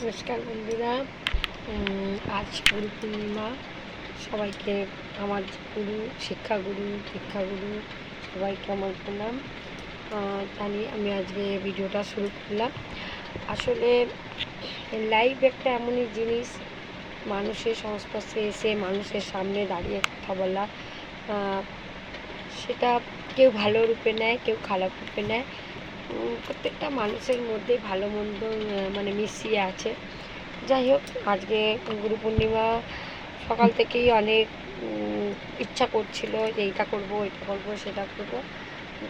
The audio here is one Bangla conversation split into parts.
নমস্কার বন্ধুরা। আজ গুরু পূর্ণিমা। সবাইকে আমার গুরু, দীক্ষাগুরু সবাইকে আমার প্রণাম জানিয়ে আমি আজকে ভিডিওটা শুরু করলাম। আসলে লাইভ একটা এমনই জিনিস, মানুষের সংস্পর্শে এসে মানুষের সামনে দাঁড়িয়ে কথা বলা, সেটা কেউ ভালো রূপে নেয়, কেউ খারাপ রূপে নেয়। প্রত্যেকটা মানুষের মধ্যে ভালো মন্দ মানে মিশিয়ে আছে। যাই হোক, আজকে গুরু পূর্ণিমা। সকাল থেকেই অনেক ইচ্ছা করছিল যে এইটা করবো, এটা করবো, সেটা করবো,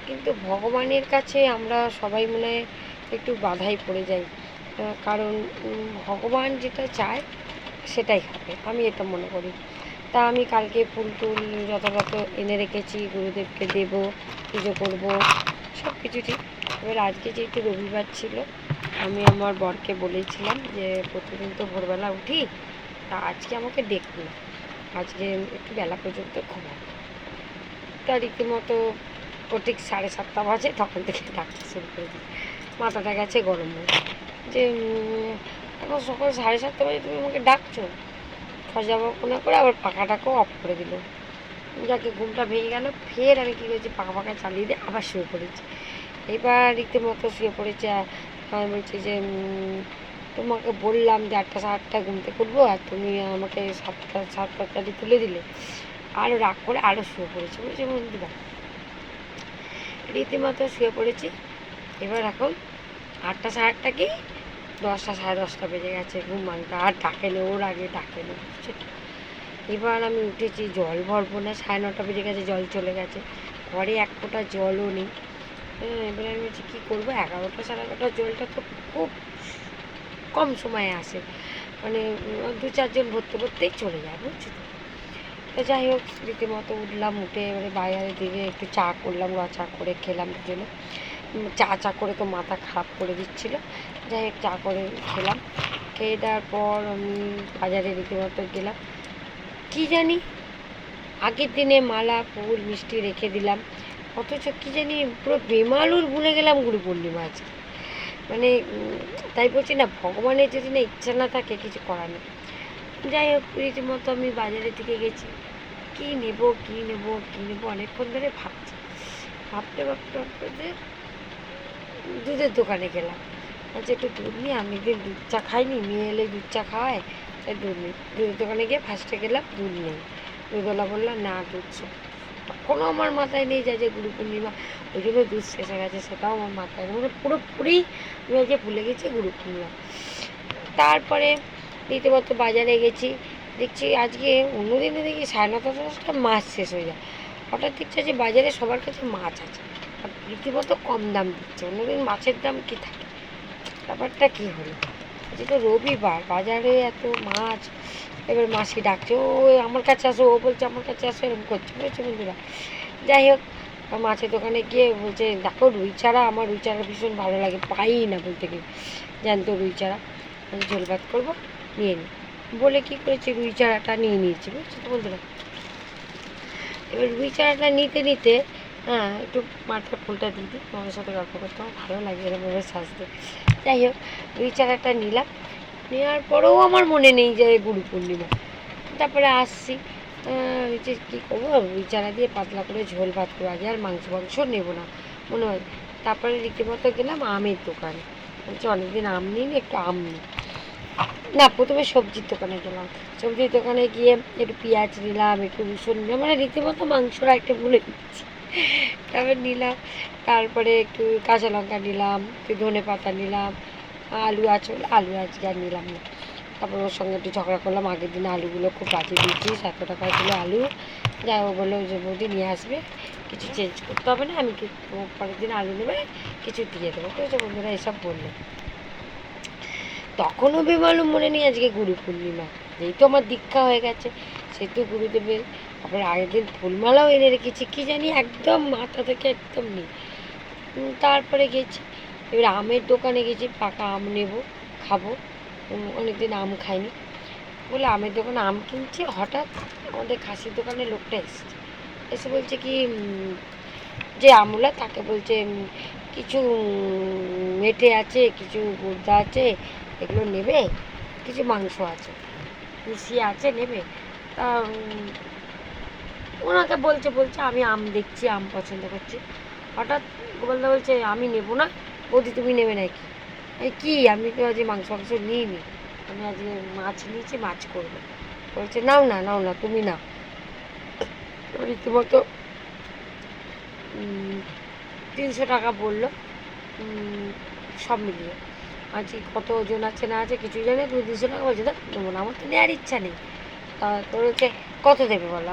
কিন্তু ভগবানের কাছে আমরা সবাই মনে হয় একটু বাধাই পড়ে যাই। কারণ ভগবান যেটা চায় সেটাই হবে, আমি এটা মনে করি। তা আমি কালকে ফুল টুল যথাযথ এনে রেখেছি, গুরুদেবকে দেব, পুজো করব, সব কিছু ঠিক। এবার আজকে যেহেতু রবিবার ছিল, আমি আমার বরকে বলেছিলাম যে প্রতিদিন তো ভোরবেলা উঠি, তা আজকে আমাকে দেখুন, আজকে একটু বেলা পর্যন্ত ঘুমাবো। তা রীতিমতো ও ঠিক 7:30 বাজে, তখন থেকে ডাকতে শুরু করে দিই। মাথাটা গেছে গরম হয়ে যে এখন সকাল 7:30 বাজে তুমি আমাকে ডাকছো। খজা বকনা করে আবার পাখাটাকেও অফ করে দিল। যাকে ঘুমটা ভেঙে গেল, ফের আমি কী করেছি, পাখা চালিয়ে দিয়ে আবার শুয়ে পড়েছি। এবার রীতিমতো শুয়ে পড়েছে। আমি বলছি যে তোমাকে বললাম যে 8টা 8:30 ঘুম থেকে উঠবো, আর তুমি আমাকে 7:30 তুলে দিলে। আরও রাগ করে আরও শুয়ে পড়েছি। বলছি বন্ধুরা, রীতিমতো শুয়ে পড়েছি। এবার এখন 8টা 8:30 কি 10টা 10:30 বেজে গেছে, ঘুম ভাঙতে আর ডাকেনি, ওর আগে ডাকেনি। এবার আমি উঠেছি, জল ভরবো না, 9:30 বেজে গেছে, জল চলে গেছে, ঘরে এক ফোঁটা জলও নেই। এবার আমি বলছি কী করবো, 11টা 11:30 জলটা তো খুব কম সময়ে আসে, মানে 2-4 জন ভরতে ভরতেই চলে যায়, বুঝছো তো। তো যাই হোক, রীতিমতো উঠলাম, উঠে এবারে বাইরের দিকে একটু চা করলাম, চা করে খেলাম দুজনে। চা করে তো মাথা খারাপ করে দিচ্ছিলো। যাই হোক, চা করে খেলাম। খেয়ে দেওয়ার পর আমি বাজারে রীতিমতো গেলাম। কী জানি, আগের দিনে মালা ফুল মিষ্টি রেখে দিলাম, অথচ কী জানি পুরো বেমালুর ভুলে গেলাম গুরু পূর্ণিমা আজকে। মানে তাই বলছি না, ভগবানের যদি না ইচ্ছা না থাকে, কিছু করার নেই। যাই হোক, রীতিমতো আমি বাজারের দিকে গেছি, কী নেবো অনেকক্ষণ ধরে ভাবছি। ভাবতে ভাবতে ভাবতে দুধের দোকানে গেলাম। আচ্ছা, একটু দুধ নিই, আমি একদিন দুধ চা খাইনি, মেয়ে এলে দুধ চা খাওয়ায়, তাই দুধ নিই। দুধের দোকানে গিয়ে ফার্স্টে গেলাম, দুধ নেই। দুধওয়ালা বললো না, দুধ শেষ। তখনও আমার মাথায় নেই যে গুরু পূর্ণিমা, ওই জন্য দুধ শেষ হয়ে গেছে, সেটাও আমার মাথায় নেই। মানে পুরোপুরি আমি আজকে ভুলে গেছি গুরু পূর্ণিমা। তারপরে রীতিমতো বাজারে গেছি, দেখছি আজকে অন্যদিনে দেখি 9:30 10টা মাছ শেষ হয়ে যায়। হঠাৎ দেখছি যে বাজারে সবার কাছে মাছ আছে, আর রীতিমতো কম দাম দিচ্ছে। অন্যদিন মাছের দাম কী থাকে, ব্যাপারটা কী হলো। আজকে তো রবিবার, বাজারে এত মাছ। এবার মাসি ডাকছে, ও আমার কাছে আসো, ও বলছে আমার কাছে আসো, এরকম করছে, বুঝেছো বন্ধুরা। যাই হোক, মাছের দোকানে গিয়ে বলছে দেখো রুই চারা, আমার রুই চারা ভীষণ ভালো লাগে, পাই না বলতে গেলে, জ্যান্ত রুই চারা, ঝোল ভাত করবো, নিয়ে নিই বলে কী করেছি, রুই চারাটা নিয়ে নিয়েছি, বুঝছো তো বন্ধুরা। এবার রুই চারাটা নিতে নিতে, একটু মাথায় ফুলটা দিয়ে দিই, তোমাদের সাথে গল্প করতে আমার ভালো লাগে এরকমভাবে সাজতে। যাই হোক, রুই চারাটা নিলাম, নেওয়ার পরেও আমার মনে নেই যে গুরু পূর্ণিমা। তারপরে আসছি, যে কী করবো, রুই চারা দিয়ে পাতলা করে ঝোল ভাত করবো, আগে আর মাংস নেবো না মনে হয়। তারপরে রীতিমতো গেলাম আমের দোকানে, বলছি অনেকদিন আম নিই, একটু আম নিই। না, প্রথমে সবজির দোকানে গেলাম। সবজির দোকানে গিয়ে একটু পেঁয়াজ নিলাম, একটু রসুন নিলাম, মানে রীতিমতো মাংসর আইটেম বলে দিচ্ছি। তারপর নিলাম, তারপরে একটু কাঁচা লঙ্কা নিলাম, একটু ধনে পাতা নিলাম, আলু আছে, আলু আজকে আর নিলাম না। তারপর ওর সঙ্গে একটু ঝগড়া করলাম, আগের দিন আলুগুলো খুব বাজে দিয়েছিস, 100 টাকা কিলো আলু। যাই ও বললো যে বৌদি নিয়ে আসবে, কিছু চেঞ্জ করতে হবে না, আমি পরের দিন আলু নেবে, কিছু দিয়ে দেবো। তো বন্ধুরা এসব বললো। তখনও বেমালুম মনে নেই আজকে গুরু পূর্ণিমা। যেহেতু আমার দীক্ষা হয়ে গেছে, সেহেতু গুরুদেবের। তারপরে আগের দিন ফুলমালাও এনে রেখেছি, কী জানি একদম মাথা থেকে একদম নেই। তারপরে গেছি, এবার আমের দোকানে গেছি, পাকা আম নেব, খাবো, অনেকদিন আম খাইনি বলে আমের দোকানে আম কিনছি। হঠাৎ আমাদের খাসির দোকানে লোকটা এসছে, এসে বলছে কি, যে আমলা, তাকে বলছে কিছু মেটে আছে, কিছু গুর্দা আছে, এগুলো নেবে, কিছু মাংস আছে, মিশি আছে, নেবে? তা ওনাকে বলছে আমি আম দেখছি, আম পছন্দ করছি। হঠাৎ গোপালদা বলছে আমি নেবো না, বৌদি তুমি নেবে নাকি? কি আমি তো আজ মাংস মাংস নিইনি, আমি আজকে মাছ নিয়েছি, মাছ করবো। বলছে নাও না নাও না, তুমি নাও। রীতিমতো 300 টাকা বললো সব মিলিয়ে। আজকে কত ওজন আছে না আছে কিছু জানে, তুমি 200 টাকা বলছে, দেখ দেবো না, আমার তো নেওয়ার ইচ্ছা নেই। তোর হচ্ছে কত দেবে বলো?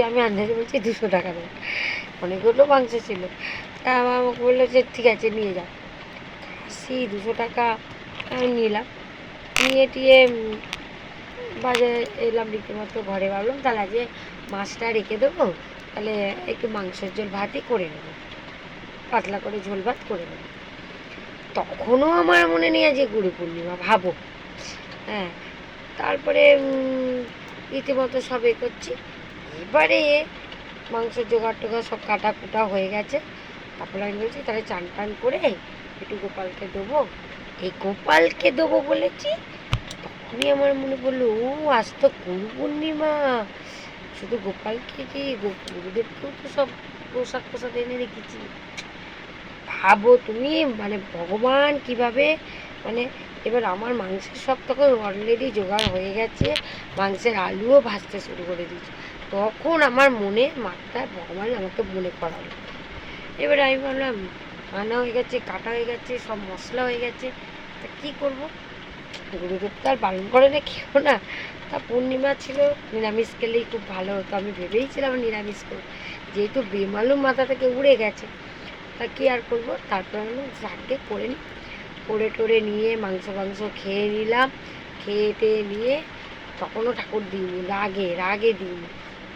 আমি আন্দাজে বলছি 200 টাকা দেবো। অনেকগুলো মাংস ছিল। তা আমাকে বললো যে ঠিক আছে নিয়ে যাও। খাসি 200 টাকা আমি নিলাম, নিয়ে টিয়ে বাজারে এলাম। রীতিমতো ঘরে ভাবলাম তাহলে আজকে মাছটা রেখে দেবো, তাহলে একটু মাংসের ঝোল ভাতই করে নেবো, পাতলা করে ঝোল ভাত করে নেবো। তখনও আমার মনে নেই যে গুরু পূর্ণিমা, ভাবো। হ্যাঁ, তারপরে রীতিমতো সব করছি। এবারে মাংসের জোগাড় টোগাড় সব কাটা কুটা হয়ে গেছে। তারপরে আমি বলছি তাহলে চান টান করে একটু গোপালকে দেবো। এই গোপালকে দেবো বলেছি, তখনই আমার মনে পড়লো ও আজ তো গুরু পূর্ণিমা। শুধু গোপালকে কি, গুরুদেবকেও তো সব প্রসাদ প্রসাদ এনে রেখেছি। ভাবো তুমি, মানে ভগবান কিভাবে, মানে এবার আমার মাংসের সব তখন অলরেডি জোগাড় হয়ে গেছে, মাংসের আলুও ভাজতে শুরু করে দিয়েছে। তখন আমার মনে মাথায় ভগবান আমাকে মনে করালো। এবার আমি ভাবলাম আনা হয়ে গেছে, কাটা হয়ে গেছে, সব মশলা হয়ে গেছে, তা কী করবো? গুরুদেব তো আর পালন করে না, কেউ না। তা পূর্ণিমা ছিল, নিরামিষ খেলেই খুব ভালো হতো, আমি ভেবেইছিলাম নিরামিষ করবো, যেহেতু বেমালুম মাথা থেকে উড়ে গেছে। তা কী আর করবো? তারপর আমি যাকে করে নিই, করে টোরে নিয়ে মাংস খেয়ে নিলাম। খেয়ে টেয়ে নিয়ে তখনও ঠাকুর দিইনি, রাগে দিইনি,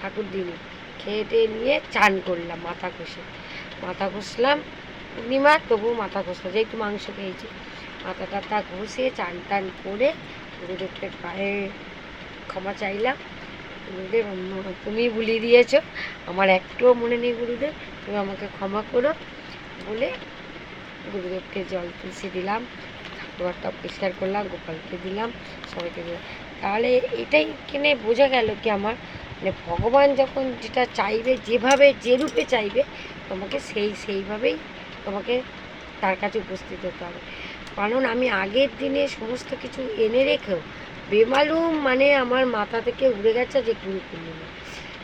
ঠাকুর দিইনি। খেয়ে টেয়ে নিয়ে চান করলাম, মাথা ঘষলাম। পূর্ণিমা তবুও মাথা ঘষলাম, যেহেতু মাংস খেয়েছি। মাথা টাথা ঘষে চান টান করে গুরুদেবকে পায়ে ক্ষমা চাইলাম। গুরুদেব তুমি ভুলিয়ে দিয়েছ, আমার একটুও মনে নেই গুরুদেব, তুমি আমাকে ক্ষমা করো বলে গুরুদেবকে জল তুলসী দিলাম, ঠাকুরঘরটা পরিষ্কার করলাম, গোপালকে দিলাম, সবাইকে দিলাম। তাহলে এটাই কিনে বোঝা গেল কি আমার, মানে ভগবান যখন যেটা চাইবে, যেভাবে যে রূপে চাইবে, তোমাকে সেইভাবেই তোমাকে তার কাছে উপস্থিত হতে হবে। কারণ আমি আগের দিনে সমস্ত কিছু এনে রেখেও বেমালুম মানে আমার মাথা থেকে উড়ে গেছে যে গুরু পূর্ণিমা।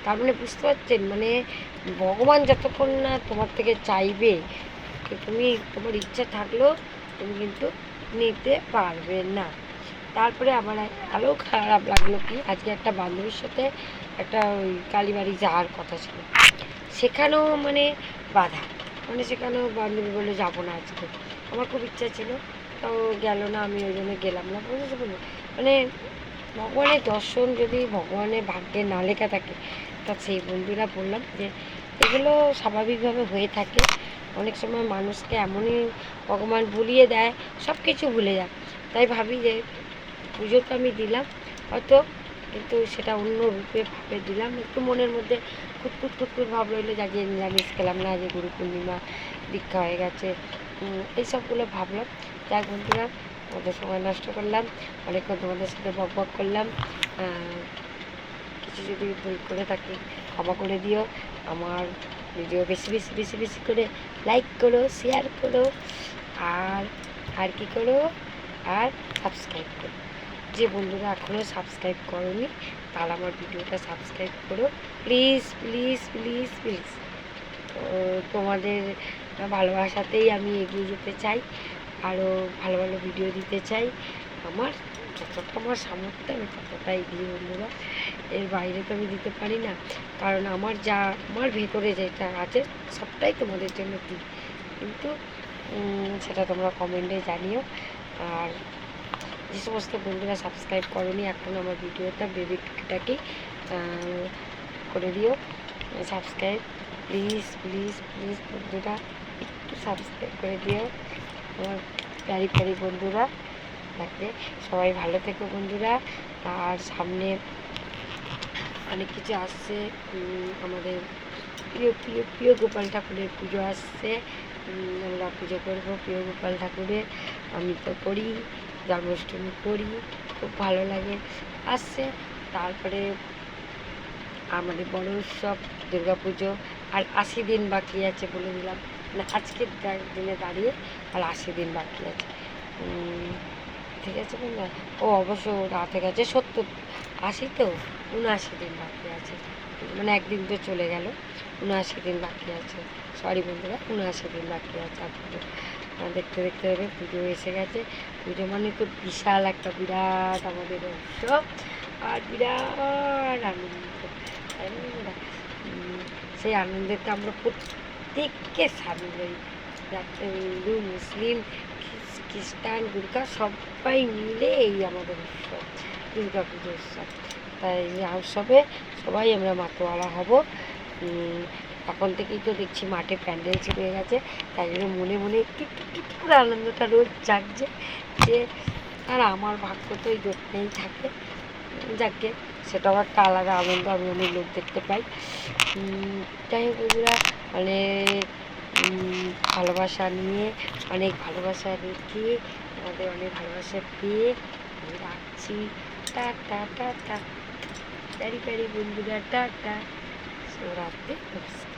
তার মানে বুঝতে পারছেন, মানে ভগবান যতক্ষণ না তোমার থেকে চাইবে, তুমি তোমার ইচ্ছা থাকলেও তুমি কিন্তু নিতে পারবে না। তারপরে আমার আরও খারাপ লাগলো কি, আজকে একটা বান্ধবীর সাথে একটা ওই কালীবাড়ি যাওয়ার কথা ছিল, সেখানেও মানে বাধা, মানে সেখানেও বান্ধবী বলে যাবো না আজকে। আমার খুব ইচ্ছা ছিল, তাও গেল না, আমি ওই জন্য গেলাম না। বুঝেছো বলুন, মানে ভগবানের দর্শন যদি ভগবানের ভাগ্যে না লেখা থাকে, তা সেই বন্ধুরা বললাম যে এগুলো স্বাভাবিকভাবে হয়ে থাকে। অনেক সময় মানুষকে এমনই ভগবান ভুলিয়ে দেয়, সব কিছু ভুলে যায়। তাই ভাবি যে পুজো তো আমি দিলাম হয়তো, কিন্তু সেটা অন্য রূপে ভাবে দিলাম। একটু মনের মধ্যে খুঁতখুত ভাব রইলো, যে নিরামিষ খেলাম না, যে গুরু পূর্ণিমা দীক্ষা হয়ে গেছে, এইসবগুলো ভাবলাম। যাক বন্ধুরা, আমাদের সময় নষ্ট করলাম, অনেকক্ষণ তোমাদের সাথে বক করলাম। কিছু যদি ভুল করে থাকি ক্ষমা করে দিও। আমার ভিডিও বেশি করে লাইক করো, শেয়ার করো, আর কি করো, আর সাবস্ক্রাইব করো। যে বন্ধুরা এখনও সাবস্ক্রাইব করোনি, তারা আমার ভিডিওটা সাবস্ক্রাইব করো প্লিজ প্লিজ প্লিজ প্লিজ। তো তোমাদের ভালোবাসাতেই আমি এগিয়ে যেতে চাই, আরও ভালো ভালো ভিডিও দিতে চাই। আমার যতটা আমার সামর্থ্য আমি ততটাই দিই বন্ধুরা, এর বাইরে তো আমি দিতে পারি না। কারণ আমার ভেতরে যেটা আছে সবটাই তোমাদের জন্য দিই, কিন্তু সেটা তোমরা কমেন্টে জানিও। আর যে সমস্ত বন্ধুরা সাবস্ক্রাইব করোনি এখন আমার ভিডিওটা, বেবিটাকে করে দিও সাবস্ক্রাইব, প্লিজ প্লিজ প্লিজ বন্ধুরা, একটু সাবস্ক্রাইব করে দিও আমার প্যারি বন্ধুরা। থাকবে সবাই ভালো থেকো বন্ধুরা। আর সামনে অনেক কিছু আসছে, আমাদের প্রিয় গোপাল ঠাকুরের পুজো আসছে, আমরা পুজো করবো প্রিয় গোপাল ঠাকুরের। আমি তো করি, জন্মাষ্টমী করি, খুব ভালো লাগে। আসছে তারপরে আমাদের বড় উৎসব দুর্গা পুজো, আর 80 দিন বাকি আছে বলে দিলাম, মানে আজকের দিনে দাঁড়িয়ে আর 80 দিন বাকি আছে। ঠিক আছে বন্ধুরা, ও অবশ্য রাতে গেছে 70, 80 তো 79 দিন বাকি আছে, মানে একদিন তো চলে গেল, 79 দিন বাকি আছে। সরি বন্ধুরা, 79 দিন বাকি আছে। আর পুজো দেখতে দেখতে হবে, পুজো এসে গেছে। পুজো মানে তো বিশাল একটা বিরাট আমাদের উৎসব আর বিরাট আনন্দ, তাই না বন্ধুরা? সেই আনন্দেতে আমরা প্রত্যেককে সামিল হই, হিন্দু, মুসলিম, খ্রিস্টান, গুরকা সবাই মিলে এই আমাদের উৎসব দুর্গা পুজো উৎসব। তাই এই উৎসবে সবাই আমরা মাতোয়ারা হব। এখন থেকেই তো দেখছি মাঠে প্যান্ডেল ছেড়ে গেছে, তাই জন্য মনে মনে একটু একটু একটু করে আনন্দটা রোজ জাগছে যে আর আমার ভাগ্য তো এই দোকানেই থাকে, যাকে সেটাও একটা আলাদা আনন্দ, আমি অনেক লোক দেখতে পাই। যাই হোক বন্ধুরা, অনেক ভালোবাসা নিয়ে, অনেক ভালোবাসা রেখে, আমাদের অনেক ভালোবাসা পেয়ে আমি রাখছি। টাটা টাটা, প্যারি প্যারি বন্ধুরা, টাটা, শুভরাত্রি, নমস্কার।